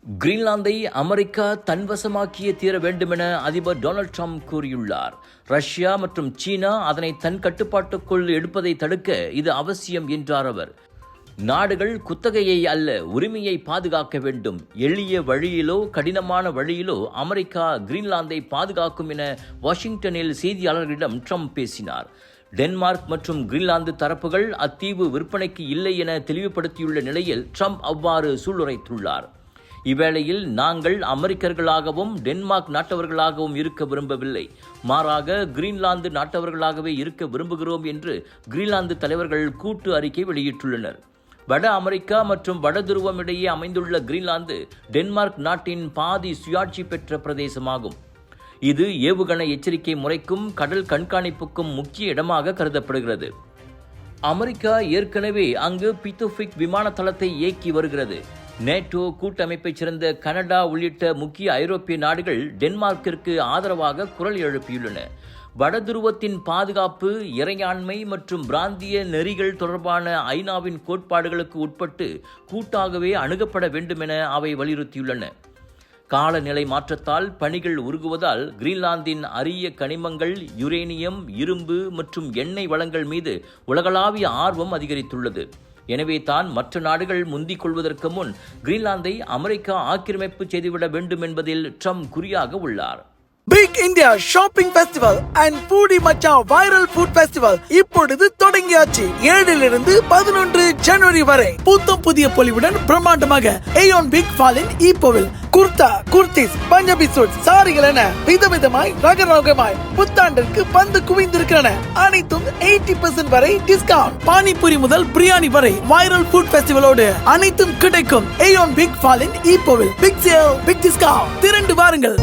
கிரீன்லாந்தை America தன்வசமாக்கியே தீர வேண்டுமென அதிபர் டொனால்ட் ட்ரம்ப் கூறியுள்ளார். ரஷ்யா மற்றும் சீனா அதனை தன் கட்டுப்பாட்டுக்குள் எடுப்பதை தடுக்க இது அவசியம் என்றார் அவர். நாடுகள் குத்தகையை அல்ல, உரிமையை பாதுகாக்க வேண்டும். எளிய வழியிலோ கடினமான வழியிலோ அமெரிக்கா கிரீன்லாந்தை பாதுகாக்கும் என வாஷிங்டனில் செய்தியாளர்களிடம் ட்ரம்ப் பேசினார். டென்மார்க் மற்றும் கிரீன்லாந்து தரப்புகள் அத்தீவு விற்பனைக்கு இல்லை என தெளிவுபடுத்தியுள்ள நிலையில் ட்ரம்ப் அவ்வாறு சூளுரைத்துள்ளார். இவ்வேளையில் நாங்கள் அமெரிக்கர்களாகவும் டென்மார்க் நாட்டவர்களாகவும் இருக்க விரும்பவில்லை, மாறாக கிரீன்லாந்து நாட்டவர்களாகவே இருக்க விரும்புகிறோம் என்று கிரீன்லாந்து தலைவர்கள் கூட்டு அறிக்கை வெளியிட்டுள்ளனர். வட அமெரிக்கா மற்றும் வட துருவம் இடையே அமைந்துள்ள கிரீன்லாந்து டென்மார்க் நாட்டின் பாதி சுயாட்சி பெற்ற பிரதேசமாகும். இது ஏவுகணை எச்சரிக்கை முறைக்கும் கடல் கண்காணிப்புக்கும் முக்கிய இடமாக கருதப்படுகிறது. அமெரிக்கா ஏற்கனவே அங்கு பித்துஃபிக் விமான தளத்தை இயக்கி வருகிறது. நேட்டோ கூட்டமைப்பைச் சேர்ந்த கனடா உள்ளிட்ட முக்கிய ஐரோப்பிய நாடுகள் டென்மார்க்கிற்கு ஆதரவாக குரல் எழுப்பியுள்ளன. வடதுருவத்தின் பாதுகாப்பு, இறையாண்மை மற்றும் பிராந்திய நெறிகள் தொடர்பான ஐநாவின் கோட்பாடுகளுக்கு உட்பட்டு கூட்டாகவே அணுகப்பட வேண்டுமென அவை வலியுறுத்தியுள்ளன. காலநிலை மாற்றத்தால் பனிகள் உருகுவதால் கிரீன்லாந்தின் அரிய கனிமங்கள், யுரேனியம், இரும்பு மற்றும் எண்ணெய் வளங்கள் மீது உலகளாவிய ஆர்வம் அதிகரித்துள்ளது. எனவே தான் மற்ற நாடுகள் முந்திக் கொள்வதற்கு முன் கிரீன்லாந்தை அமெரிக்கா ஆக்கிரமிப்பு செய்துவிட வேண்டும் என்பதில் ட்ரம்ப் குறியாக உள்ளார். Big India shopping festival and பூடி மச்சா வைரல் ஃபுட் ஃபெஸ்டிவல் இப்பொழுது தொடங்கியாச்சு. 7 to 11 ஜனவரி வரை புத்தம் புதிய பொலிவுடன் பிரம்மாண்டமாக ஏயோன் பிக் ஃபாலின் ஈப்போவில் குர்தா, குர்த்திஸ், பஞ்சாபி சூட், சாரிகள் என விதவிதமாய் ரகரகமாய் புத்தாண்டிற்கு வந்து குவிந்திருக்கின்றன. அனைத்தும் 80% வரை டிஸ்கவுண்ட். பானிபூரி முதல் பிரியாணி வரை வைரல் ஃபுட் ஃபெஸ்டிவலோடு அனைத்தும் கிடைக்கும். ஏயோன் பிக் ஃபாலின் ஈப்போவில் பிக் சேல், பிக் டிஸ்கவுண்ட். திரண்டு வாருங்கள்.